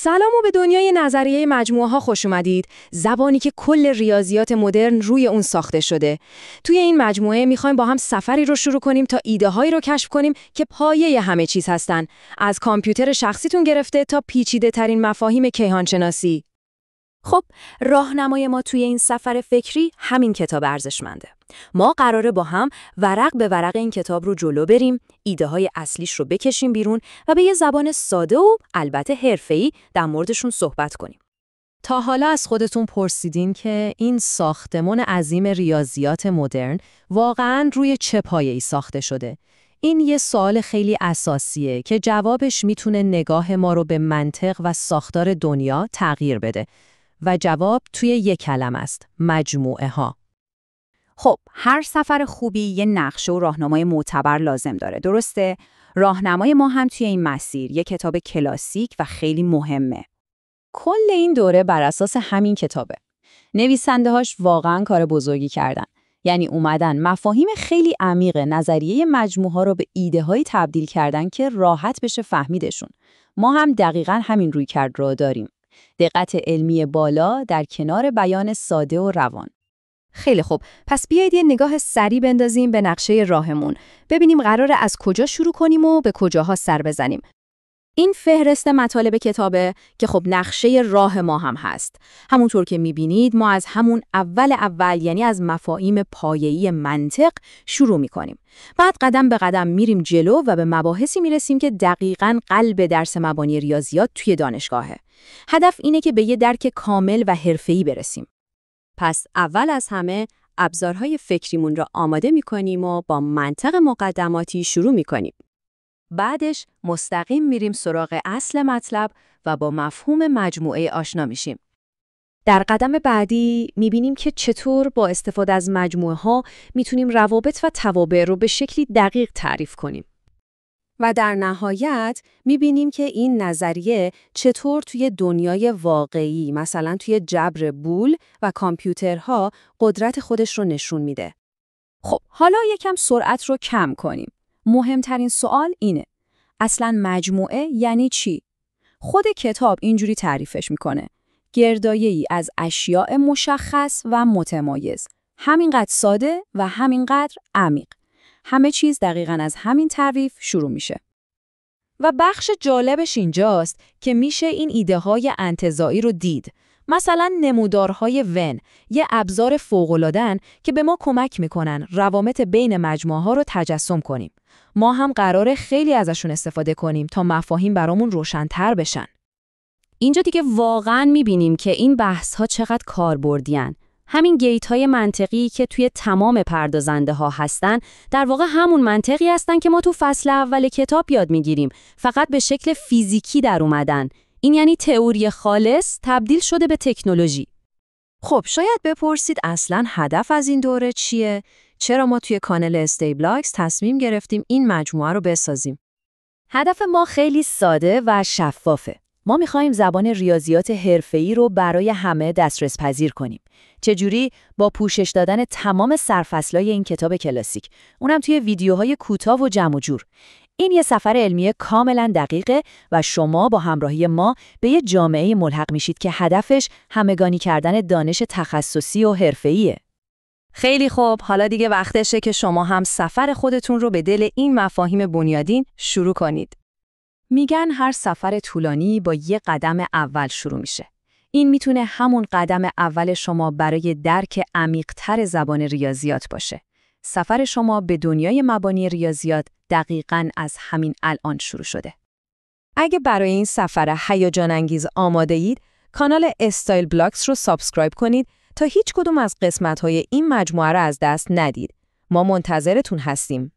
سلام و به دنیای نظریه مجموعه ها خوش اومدید. زبانی که کل ریاضیات مدرن روی اون ساخته شده. توی این مجموعه میخوایم با هم سفری رو شروع کنیم تا ایده هایی رو کشف کنیم که پایه همه چیز هستن. از کامپیوتر شخصیتون گرفته تا پیچیده ترین مفاهیم کیهانشناسی. خب، راهنمای ما توی این سفر فکری همین کتاب ارزشمنده. ما قراره با هم ورق به ورق این کتاب رو جلو بریم، ایده های اصلیش رو بکشیم بیرون و به یه زبان ساده و البته حرفه‌ای در موردشون صحبت کنیم. تا حالا از خودتون پرسیدین که این ساختمان عظیم ریاضیات مدرن واقعاً روی چه پایه‌ای ساخته شده؟ این یه سوال خیلی اساسیه که جوابش میتونه نگاه ما رو به منطق و ساختار دنیا تغییر بده. و جواب توی یک کلمه است: مجموعه ها. خب، هر سفر خوبی یه نقشه و راهنمای معتبر لازم داره، درسته؟ راهنمای ما هم توی این مسیر یه کتاب کلاسیک و خیلی مهمه. کل این دوره بر اساس همین کتابه. نویسنده‌هاش واقعاً کار بزرگی کردن. یعنی اومدن مفاهیم خیلی عمیق نظریه مجموعه ها رو به ایده‌هایی تبدیل کردن که راحت بشه فهمیدشون. ما هم دقیقاً همین رویکرد رو داریم. دقت علمی بالا در کنار بیان ساده و روان. خیلی خوب، پس بیایید یه نگاه سریع بندازیم به نقشه راهمون. ببینیم قراره از کجا شروع کنیم و به کجاها سر بزنیم. این فهرست مطالب کتابه که خب نقشه راه ما هم هست. همونطور که میبینید ما از همون اول یعنی از مفاهیم پایه‌ای منطق شروع میکنیم. بعد قدم به قدم میریم جلو و به مباحثی میرسیم که دقیقاً قلب درس مبانی ریاضیات توی دانشگاهه. هدف اینه که به یه درک کامل و حرفه‌ای برسیم. پس اول از همه ابزارهای فکریمون را آماده میکنیم و با منطق مقدماتی شروع میکنیم. بعدش مستقیم میریم سراغ اصل مطلب و با مفهوم مجموعه آشنا میشیم. در قدم بعدی میبینیم که چطور با استفاده از مجموعه ها میتونیم روابط و توابع رو به شکلی دقیق تعریف کنیم. و در نهایت میبینیم که این نظریه چطور توی دنیای واقعی، مثلا توی جبر بول و کامپیوترها، قدرت خودش رو نشون میده. خب، حالا یکم سرعت رو کم کنیم. مهمترین سوال اینه: اصلاً مجموعه یعنی چی؟ خود کتاب اینجوری تعریفش میکنه: گردایه‌ای از اشیاء مشخص و متمایز، همینقدر ساده و همینقدر عمیق. همه چیز دقیقاً از همین تعریف شروع میشه. و بخش جالبش اینجاست که میشه این ایده‌های انتزاعی رو دید. مثلا نمودارهای ون، یه ابزار فوق‌العاده‌ان که به ما کمک میکنن روابط بین مجموعه‌ها رو تجسم کنیم. ما هم قراره خیلی ازشون استفاده کنیم تا مفاهیم برامون روشن‌تر بشن. اینجا دیگه واقعاً میبینیم که این بحث‌ها چقدر کاربردی‌ان. همین گیت‌های منطقی که توی تمام پردازنده‌ها هستن، در واقع همون منطقی هستن که ما تو فصل اول کتاب یاد میگیریم، فقط به شکل فیزیکی در اومدن. این یعنی تئوری خالص تبدیل شده به تکنولوژی. خب، شاید بپرسید اصلاً هدف از این دوره چیه؟ چرا ما توی کانال استیبلاکس تصمیم گرفتیم این مجموعه رو بسازیم؟ هدف ما خیلی ساده و شفافه. ما می‌خوایم زبان ریاضیات حرفه‌ای رو برای همه دسترس پذیر کنیم. چجوری؟ با پوشش دادن تمام سرفصل‌های این کتاب کلاسیک، اونم توی ویدیوهای کوتاه و جمع و جور. این یه سفر علمی کاملا دقیقه و شما با همراهی ما به یه جامعه ملحق میشید که هدفش همگانی کردن دانش تخصصی و حرفه‌ایه. خیلی خوب، حالا دیگه وقتشه که شما هم سفر خودتون رو به دل این مفاهیم بنیادین شروع کنید. میگن هر سفر طولانی با یه قدم اول شروع میشه. این میتونه همون قدم اول شما برای درک عمیق‌تر زبان ریاضیات باشه. سفر شما به دنیای مبانی ریاضیات دقیقاً از همین الان شروع شده. اگه برای این سفر هیجان انگیز آماده اید، کانال استایل بلاکس رو سابسکرایب کنید تا هیچ کدوم از قسمت‌های این مجموعه رو از دست ندید. ما منتظرتون هستیم.